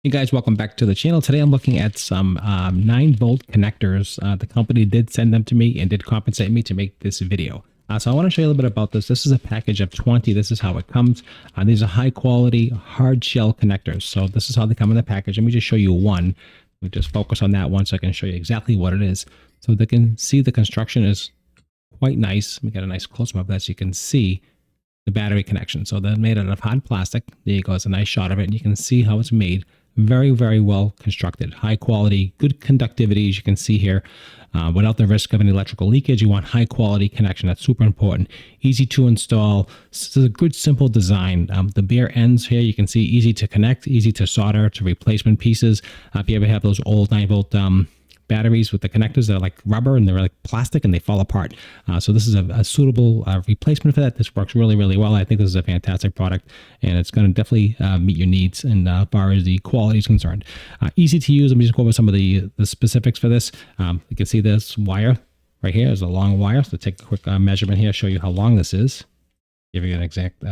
Hey guys, welcome back to the channel. Today I'm looking at some 9-volt connectors. The company did send them to me and did compensate me to make this video. So I want to show you a little bit about this. This is a package of 20. This is how it comes. These are high quality hard shell connectors. So this is how they come in the package. Let me just show you one. We just focus on that one so I can show you exactly what it is. So they can see the construction is quite nice. Let me get a nice close-up of that so you can see the battery connection. So they're made out of hard plastic. There you go. It's a nice shot of it. And you can see how it's made. Very, very well constructed, high quality, good conductivity, as you can see here, without the risk of any electrical leakage. You want high quality connection. That's super important. Easy to install. This is a good, simple design. The bare ends here, you can see easy to connect, easy to solder to replacement pieces. If you ever have those old 9-volt batteries with the connectors that are like rubber and they're like plastic and they fall apart. So this is a suitable replacement for that. This works really, really well. I think this is a fantastic product and it's going to definitely meet your needs and as far as the quality is concerned. Easy to use. Let me just go over some of the specifics for this. You can see this wire right here is a long wire. So take a quick measurement here, show you how long this is. Give you an exact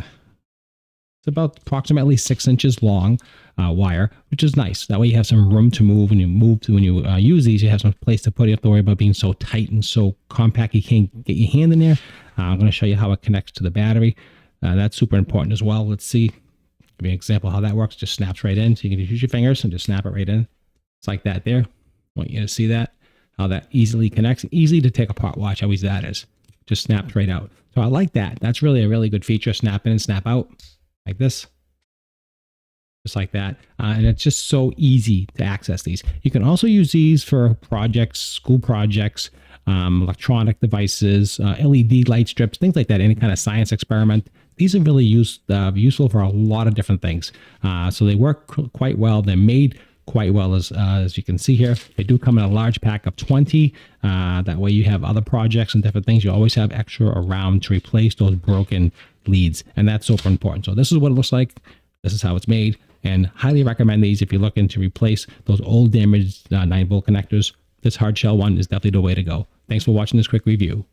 it's about approximately 6 inches long wire, which is nice. That way you have some room to move when you use these. You have some place to put it. You have to worry about being so tight and so compact you can't get your hand in there. I'm going to show you how it connects to the battery. That's super important as well. Let's see. Give you an example how that works. Just snaps right in. So you can just use your fingers and just snap it right in. It's like that there. I want you to see that. How that easily connects. Easy to take apart. Watch how easy that is. Just snaps right out. So I like that. That's really a really good feature. Snap in and snap out. Like this, just like that. And it's just so easy to access these. You can also use these for projects, school projects, electronic devices, LED light strips, things like that, any kind of science experiment. These are really useful for a lot of different things. So they work quite well. They're made quite well as you can see here. They do come in a large pack of 20. That way you have other projects and different things. You always have extra around to replace those broken leads, and that's super important. So this is what it looks like. This is how it's made, and highly recommend these if you're looking to replace those old damaged 9-volt connectors. This hard shell one is definitely the way to go. Thanks for watching this quick review.